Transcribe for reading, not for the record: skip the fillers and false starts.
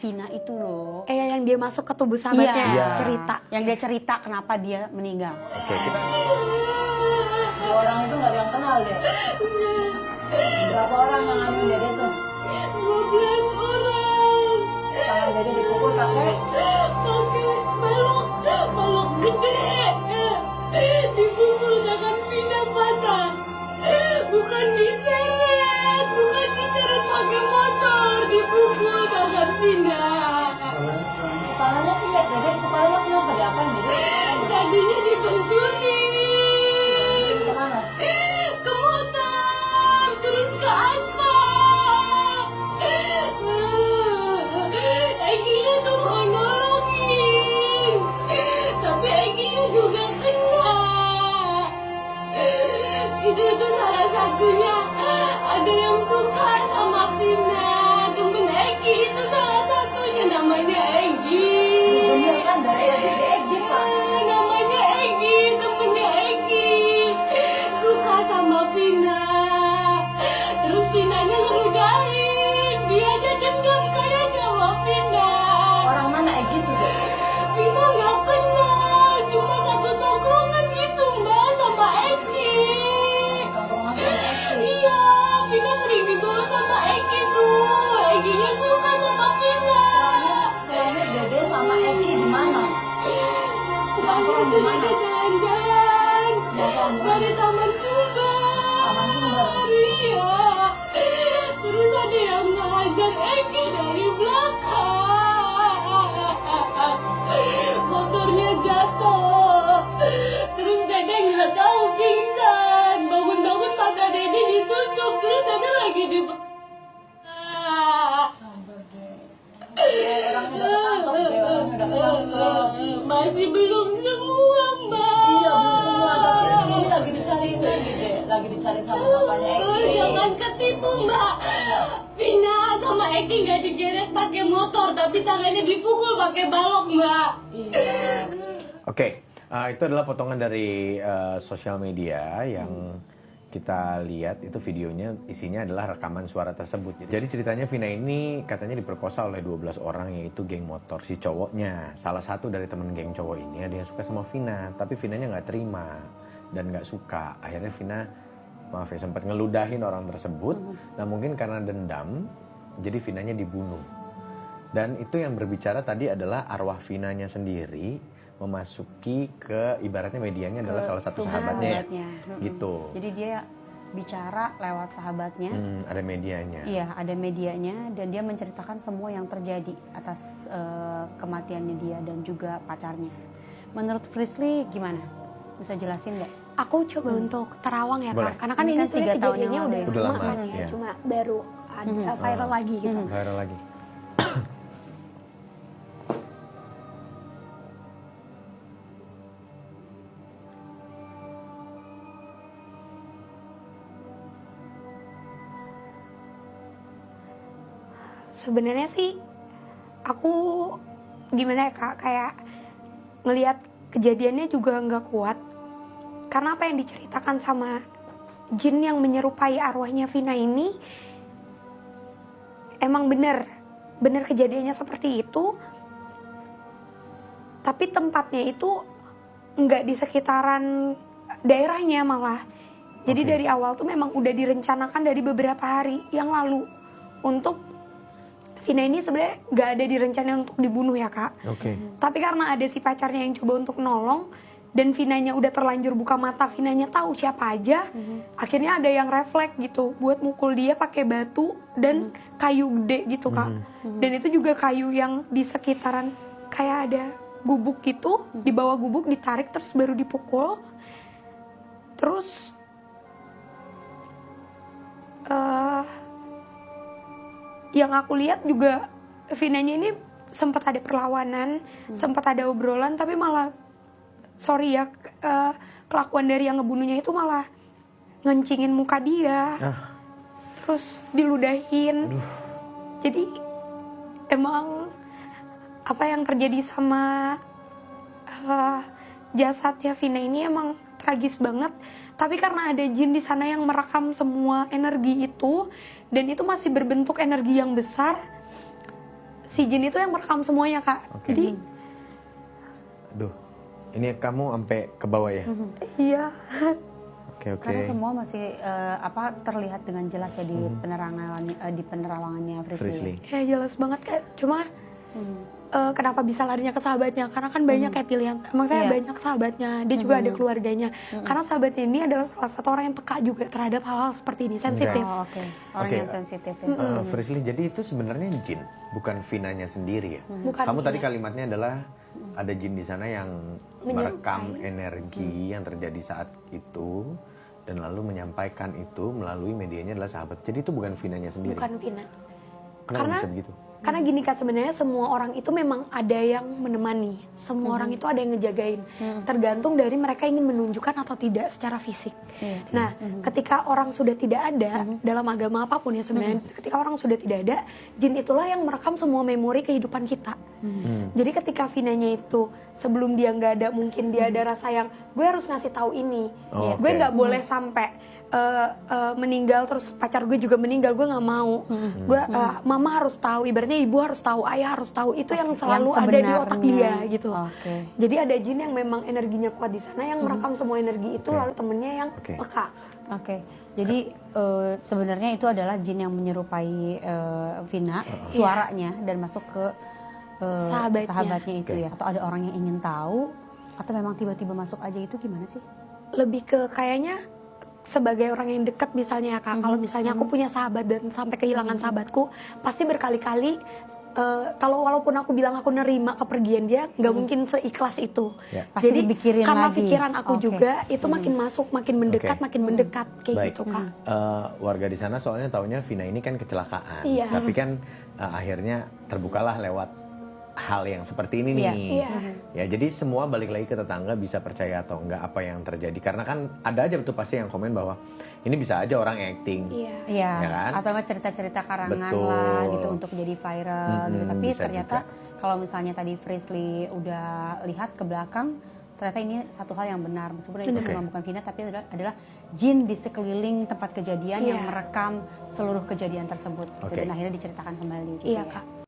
Vina itu loh. Yang dia masuk ke tubuh sahabatnya, cerita. Yang dia cerita kenapa dia meninggal. Oke, kita... Orang itu nggak ada yang kenal deh. Berapa orang yang nganu dede tuh? 12 orang. Tangan dede dipukul pakai balok gede. Dipukul tangan Vina patah. Bukan diseret pakai motor, dipukul tangan Vina. kepalanya sih ya, dede kepalanya kenapa diapain dede? Tadinya dibenturin Kemana? ke motor, terus ke aspal. Eginya tuh mau nolongin, tapi Eginya juga kena. Itu salah satunya ada yang suka sama Vina, temen Egi itu salah satunya, namanya Egi. Bener kan dari Egi kan? Namanya Egi, temennya Egi, suka sama Vina. Terus Vinanya ngeludahin, dia aja dendam kayaknya sama Vina. Orang mana Egi tuh deh? Vina nggak kenal, cuma satu tongkrongan gitu mbak sama Egi. Tongkrongan sama Egi. Iya, Vina sering dibawa sama Egi tuh. Eginya suka sama Vina. Terakhir dede sama Egi di mana? Terakhir tuh kita jalan-jalan dari Taman Sumber. Taman Sumber. Iya. Terus ada yang ngehajar Egi dari belakang. Motornya jatuh. Terus dede nggak tahu pingsan. Bangun-bangun mata dede ditutup. Terus dede lagi di Sabar deh. Orangnya udah ketangkep deh, orangnya udah ketangkep. masih belum semua mbak. Iya belum semua, tapi ini lagi dicariin lagi deh, lagi dicari sama bapaknya Egi. Jangan ketipu mbak. Vina sama Egi nggak digeret pakai motor, tapi tangannya dipukul pakai balok mbak. Iya. Oke, itu adalah potongan dari sosial media yang kita lihat. Itu videonya isinya adalah rekaman suara tersebut. Jadi ceritanya Vina ini katanya diperkosa oleh 12 orang, yaitu geng motor. Si cowoknya, salah satu dari temen geng cowok ini ada yang suka sama Vina, tapi Vinanya nggak terima dan nggak suka. Akhirnya Vina, maaf ya, sempat ngeludahin orang tersebut. Nah mungkin karena dendam, jadi Vinanya dibunuh. Dan itu yang berbicara tadi adalah arwah Vinanya sendiri memasuki ke, ibaratnya medianya adalah salah satu sahabatnya. Gitu. Jadi dia bicara lewat sahabatnya. Ada medianya. Iya, ada medianya dan dia menceritakan semua yang terjadi atas kematiannya dia dan juga pacarnya. Menurut Frisly gimana? Bisa jelasin nggak? Aku coba untuk terawang ya Boleh. Kak, karena kan Ini ini kan 3 sebenarnya tahun kejadiannya yang lalu udah ya. Udah lama lama, kan ya, iya. cuma baru ada viral lagi gitu. Viral lagi. Sebenarnya sih aku gimana ya Kak, kayak ngelihat kejadiannya juga nggak kuat karena apa yang diceritakan sama jin yang menyerupai arwahnya Vina ini emang bener kejadiannya seperti itu, tapi tempatnya itu nggak di sekitaran daerahnya malah. Jadi dari awal tuh memang udah direncanakan dari beberapa hari yang lalu untuk Vina ini sebenarnya nggak ada direncanain untuk dibunuh ya Kak. Oke. Tapi karena ada si pacarnya yang coba untuk nolong dan Vinanya udah terlanjur buka mata, Vinanya tahu siapa aja. Akhirnya ada yang refleks gitu buat mukul dia pakai batu dan kayu gede gitu Kak. Dan itu juga kayu yang di sekitaran kayak ada gubuk gitu, di bawah gubuk ditarik terus baru dipukul. Terus yang aku lihat juga Vinanya ini sempat ada perlawanan, sempat ada obrolan, tapi malah sorry ya, kelakuan dari yang ngebunuhnya itu malah ngencingin muka dia, terus diludahin. Jadi emang apa yang terjadi sama jasadnya Vina ini emang tragis banget. Tapi karena ada jin di sana yang merekam semua energi itu, dan itu masih berbentuk energi yang besar, si jin itu yang merekam semuanya Kak. Oke. Jadi Aduh, ini kamu sampai ke bawah ya? iya. Oke, oke. Karena semua masih terlihat dengan jelas ya di penerawangannya Frisly. Frisly. Ya jelas banget Kak. Cuma kenapa bisa larinya ke sahabatnya? Karena kan banyak kayak pilihan. Emang saya Iya. banyak sahabatnya. Dia juga ada keluarganya. Karena sahabatnya ini adalah salah satu orang yang peka juga terhadap hal-hal seperti ini, sensitif. Oh, oke. Orang Oke. yang sensitif ya. Frisly, jadi itu sebenarnya jin, bukan Vinanya sendiri ya? Bukan Kamu tadi Vina. kalimatnya adalah ada jin di sana yang merekam energi yang terjadi saat itu dan lalu menyampaikan itu melalui medianya adalah sahabat. Jadi itu bukan Vinanya sendiri. Bukan Vina. Kenapa Karena bisa begitu? Karena gini Kak, sebenarnya semua orang itu memang ada yang menemani. Semua orang itu ada yang ngejagain. Tergantung dari mereka ingin menunjukkan atau tidak secara fisik. Nah, ketika orang sudah tidak ada, dalam agama apapun ya sebenarnya, ketika orang sudah tidak ada, jin itulah yang merekam semua memori kehidupan kita. Jadi ketika Vinanya itu sebelum dia nggak ada, mungkin dia ada rasa yang gue harus ngasih tahu ini. Oh, Gue oke. nggak boleh sampai meninggal terus pacar gue juga meninggal, gue nggak mau. Gue mama harus tahu, ibaratnya ibu harus tahu, ayah harus tahu, itu yang selalu ada di otak dia sebenarnya. gitu. Oke. Jadi ada jin yang memang energinya kuat di sana yang merekam semua energi itu, lalu temennya yang Oke. peka. Oke, jadi sebenarnya itu adalah jin yang menyerupai Vina suaranya dan masuk ke sahabatnya itu Oke. ya. Atau ada orang yang ingin tahu atau memang tiba-tiba masuk aja, itu gimana sih? Lebih ke kayaknya sebagai orang yang dekat misalnya ya Kak, kalau misalnya aku punya sahabat dan sampai kehilangan sahabatku, pasti berkali-kali kalau walaupun aku bilang aku nerima kepergian dia, nggak mungkin seikhlas itu. Ya. Pasti Jadi dipikirin karena lagi. pikiran aku Oke. juga itu makin masuk, makin mendekat, Oke. makin mendekat kayak Baik. gitu Kak. Warga di sana soalnya taunya Vina ini kan kecelakaan, Iya. tapi kan akhirnya terbukalah lewat hal yang seperti ini nih. Iya. Ya, jadi semua balik lagi ke tetangga bisa percaya atau enggak apa yang terjadi, karena kan ada aja tuh pasti yang komen bahwa ini bisa aja orang acting. Iya. Iya, Ya kan? atau nggak cerita-cerita karangan Betul. lah gitu untuk jadi viral gitu. Tapi bisa ternyata kalau misalnya tadi Frisly udah lihat ke belakang, ternyata ini satu hal yang benar. Meskipun itu Oke. memang bukan Vina, tapi adalah jin di sekeliling tempat kejadian yang Iya. merekam seluruh kejadian tersebut. Gitu. Oke. Dan akhirnya diceritakan kembali. Gitu Iya ya. Kak.